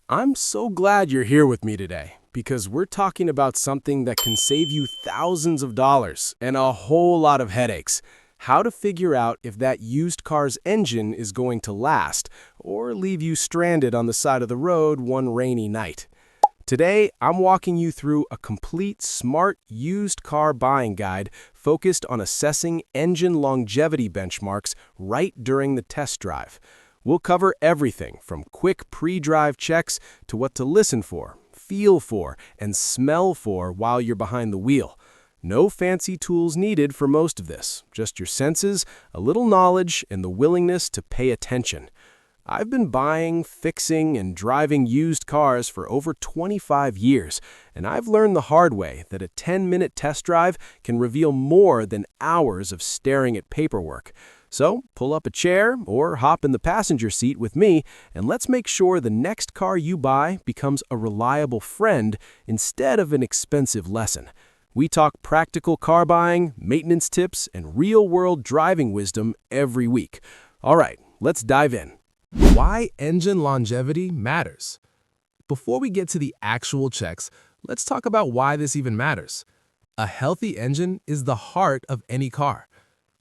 I'm so glad you're here with me today because we're talking about something that can save you thousands of dollars and a whole lot of headaches. How to figure out if that used car's engine is going to last or leave you stranded on the side of the road one rainy night. Today, I'm walking you through a complete smart used car buying guide focused on assessing engine longevity benchmarks right during the test drive. We'll cover everything from quick pre-drive checks to what to listen for, feel for, and smell for while you're behind the wheel. No fancy tools needed for most of this, just your senses, a little knowledge, and the willingness to pay attention. I've been buying, fixing, and driving used cars for over 25 years, and I've learned the hard way that a 10-minute test drive can reveal more than hours of staring at paperwork. So, pull up a chair or hop in the passenger seat with me, and let's make sure the next car you buy becomes a reliable friend instead of an expensive lesson. We talk practical car buying, maintenance tips, and real-world driving wisdom every week. All right, let's dive in. Why engine longevity matters. Before we get to the actual checks, let's talk about why this even matters. A healthy engine is the heart of any car.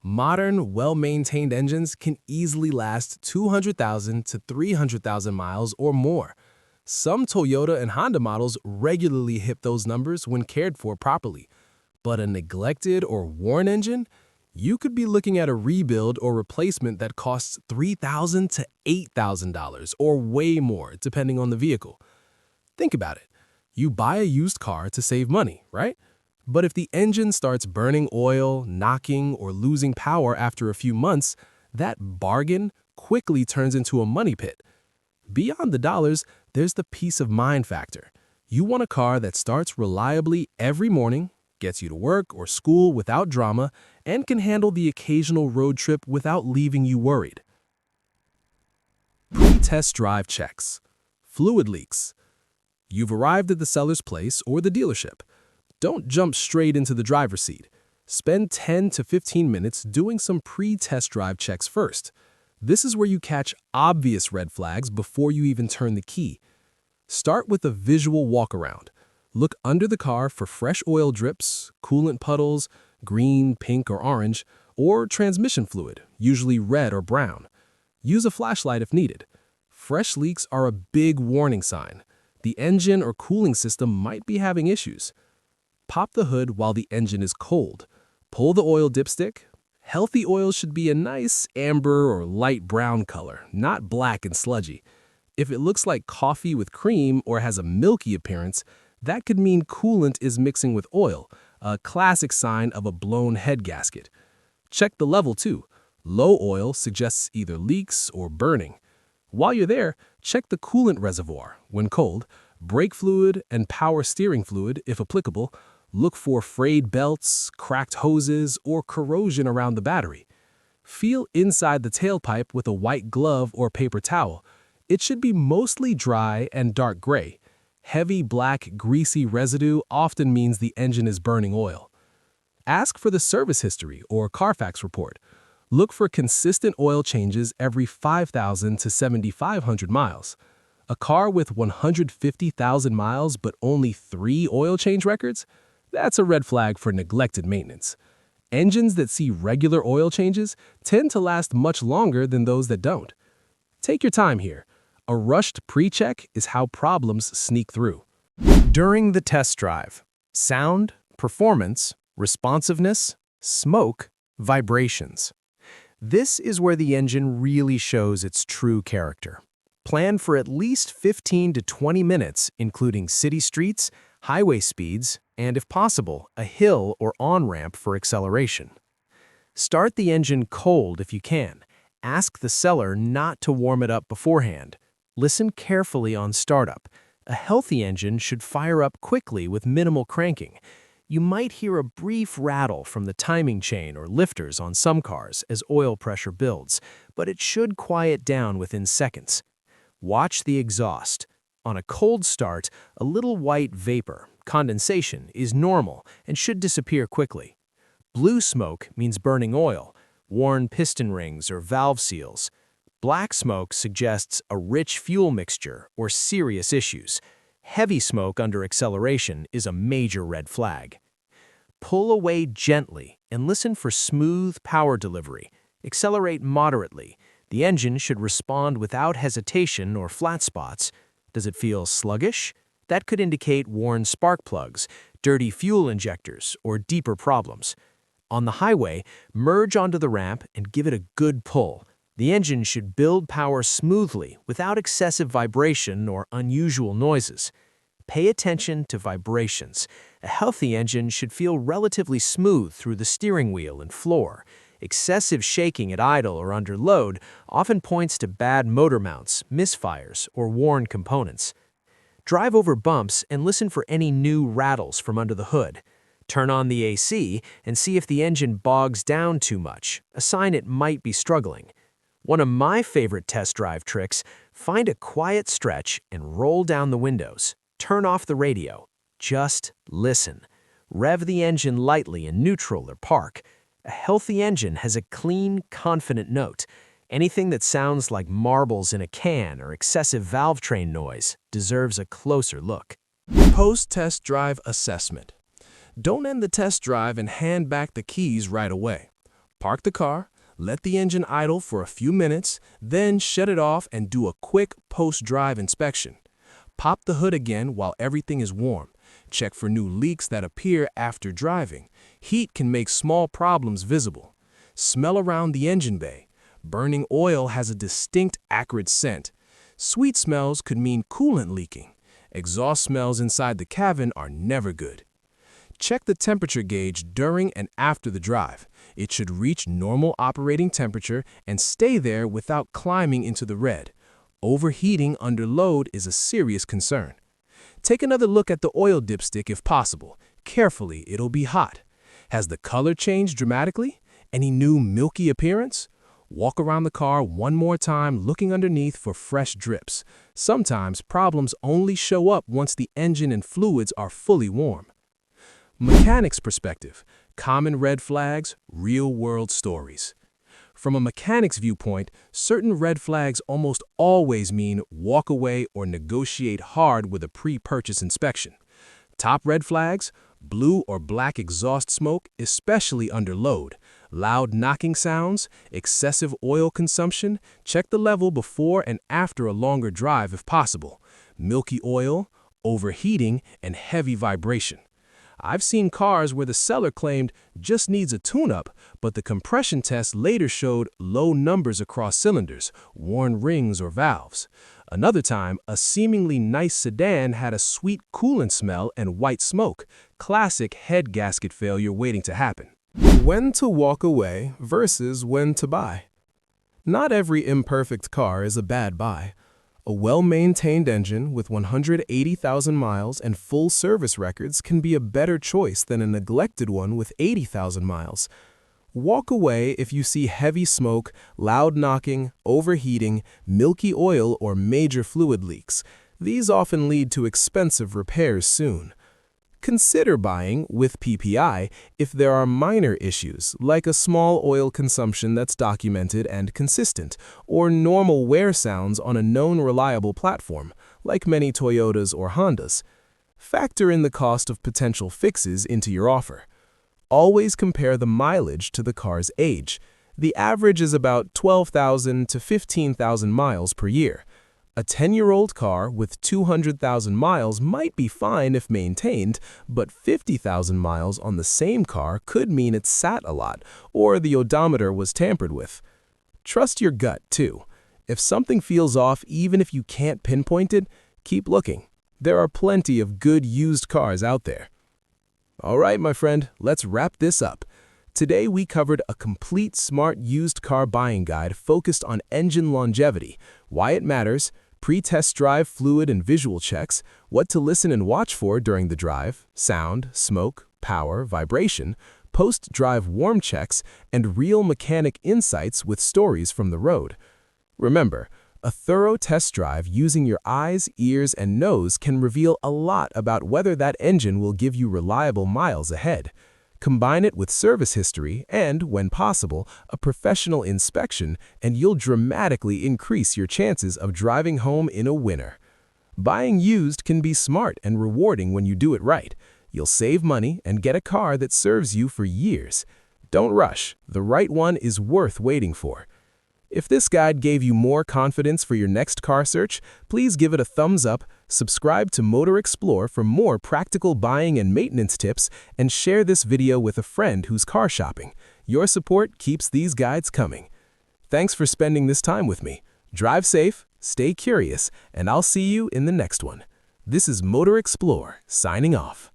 Modern, well-maintained engines can easily last 200,000 to 300,000 miles or more. Some Toyota and Honda models regularly hit those numbers when cared for properly. But a neglected or worn engine? You could be looking at a rebuild or replacement that costs $3,000 to $8,000 or way more, depending on the vehicle. Think about it. You buy a used car to save money, right? But if the engine starts burning oil, knocking, or losing power after a few months, that bargain quickly turns into a money pit. Beyond the dollars, there's the peace of mind factor. You want a car that starts reliably every morning, gets you to work or school without drama, and can handle the occasional road trip without leaving you worried. Pre-test drive checks. Fluid leaks. You've arrived at the seller's place or the dealership. Don't jump straight into the driver's seat. Spend 10 to 15 minutes doing some pre-test drive checks first. This is where you catch obvious red flags before you even turn the key. Start with a visual walk-around. Look under the car for fresh oil drips, coolant puddles, green, pink, or orange, or transmission fluid, usually red or brown. Use a flashlight if needed. Fresh leaks are a big warning sign. The engine or cooling system might be having issues. Pop the hood while the engine is cold. Pull the oil dipstick. Healthy oil should be a nice amber or light brown color, not black and sludgy. If it looks like coffee with cream or has a milky appearance, that could mean coolant is mixing with oil, a classic sign of a blown head gasket. Check the level too. Low oil suggests either leaks or burning. While you're there, check the coolant reservoir. When cold, brake fluid and power steering fluid, if applicable. Look for frayed belts, cracked hoses, or corrosion around the battery. Feel inside the tailpipe with a white glove or paper towel. It should be mostly dry and dark gray. Heavy black, greasy residue often means the engine is burning oil. Ask for the service history or Carfax report. Look for consistent oil changes every 5,000 to 7,500 miles. A car with 150,000 miles but only 3 oil change records? That's a red flag for neglected maintenance. Engines that see regular oil changes tend to last much longer than those that don't. Take your time here. A rushed pre-check is how problems sneak through. During the test drive, sound, performance, responsiveness, smoke, vibrations. This is where the engine really shows its true character. Plan for at least 15 to 20 minutes, including city streets, highway speeds, and if possible, a hill or on-ramp for acceleration. Start the engine cold if you can. Ask the seller not to warm it up beforehand. Listen carefully on startup. A healthy engine should fire up quickly with minimal cranking. You might hear a brief rattle from the timing chain or lifters on some cars as oil pressure builds, but it should quiet down within seconds. Watch the exhaust. On a cold start, a little white vapor, condensation, is normal and should disappear quickly. Blue smoke means burning oil, worn piston rings or valve seals. Black smoke suggests a rich fuel mixture or serious issues. Heavy smoke under acceleration is a major red flag. Pull away gently and listen for smooth power delivery. Accelerate moderately. The engine should respond without hesitation or flat spots. Does it feel sluggish? That could indicate worn spark plugs, dirty fuel injectors, or deeper problems. On the highway, merge onto the ramp and give it a good pull. The engine should build power smoothly without excessive vibration or unusual noises. Pay attention to vibrations. A healthy engine should feel relatively smooth through the steering wheel and floor. Excessive shaking at idle or under load often points to bad motor mounts, misfires, or worn components. Drive over bumps and listen for any new rattles from under the hood. Turn on the AC and see if the engine bogs down too much, a sign it might be struggling. One of my favorite test drive tricks, find a quiet stretch and roll down the windows. Turn off the radio. Just listen. Rev the engine lightly in neutral or park. A healthy engine has a clean, confident note. Anything that sounds like marbles in a can or excessive valve train noise deserves a closer look. Post-test drive assessment. Don't end the test drive and hand back the keys right away. Park the car, let the engine idle for a few minutes, then shut it off and do a quick post-drive inspection. Pop the hood again while everything is warm. Check for new leaks that appear after driving. Heat can make small problems visible. Smell around the engine bay. Burning oil has a distinct, acrid scent. Sweet smells could mean coolant leaking. Exhaust smells inside the cabin are never good. Check the temperature gauge during and after the drive. It should reach normal operating temperature and stay there without climbing into the red. Overheating under load is a serious concern. Take another look at the oil dipstick if possible. Carefully, it'll be hot. Has the color changed dramatically? Any new milky appearance? Walk around the car one more time looking underneath for fresh drips. Sometimes problems only show up once the engine and fluids are fully warm. Mechanic's perspective, common red flags, real-world stories. From a mechanic's viewpoint, certain red flags almost always mean walk away or negotiate hard with a pre-purchase inspection. Top red flags, blue or black exhaust smoke, especially under load, loud knocking sounds, excessive oil consumption, check the level before and after a longer drive if possible, milky oil, overheating, and heavy vibration. I've seen cars where the seller claimed just needs a tune-up, but the compression test later showed low numbers across cylinders, worn rings or valves. Another time, a seemingly nice sedan had a sweet coolant smell and white smoke, classic head gasket failure waiting to happen. When to walk away versus when to buy. Not every imperfect car is a bad buy. A well-maintained engine with 180,000 miles and full service records can be a better choice than a neglected one with 80,000 miles. Walk away if you see heavy smoke, loud knocking, overheating, milky oil, or major fluid leaks. These often lead to expensive repairs soon. Consider buying with PPI if there are minor issues, like a small oil consumption that's documented and consistent, or normal wear sounds on a known reliable platform, like many Toyotas or Hondas. Factor in the cost of potential fixes into your offer. Always compare the mileage to the car's age. The average is about 12,000 to 15,000 miles per year. A 10-year-old car with 200,000 miles might be fine if maintained, but 50,000 miles on the same car could mean it sat a lot, or the odometer was tampered with. Trust your gut, too. If something feels off, even if you can't pinpoint it, keep looking. There are plenty of good used cars out there. All right, my friend, let's wrap this up. Today we covered a complete smart used car buying guide focused on engine longevity, why it matters, pre-test drive fluid and visual checks, what to listen and watch for during the drive, sound, smoke, power, vibration, post-drive warm checks, and real mechanic insights with stories from the road. Remember, a thorough test drive using your eyes, ears, and nose can reveal a lot about whether that engine will give you reliable miles ahead. Combine it with service history and, when possible, a professional inspection, and you'll dramatically increase your chances of driving home in a winner. Buying used can be smart and rewarding when you do it right. You'll save money and get a car that serves you for years. Don't rush. The right one is worth waiting for. If this guide gave you more confidence for your next car search, please give it a thumbs up, subscribe to Motor Explore for more practical buying and maintenance tips, and share this video with a friend who's car shopping. Your support keeps these guides coming. Thanks for spending this time with me. Drive safe, stay curious, and I'll see you in the next one. This is Motor Explore, signing off.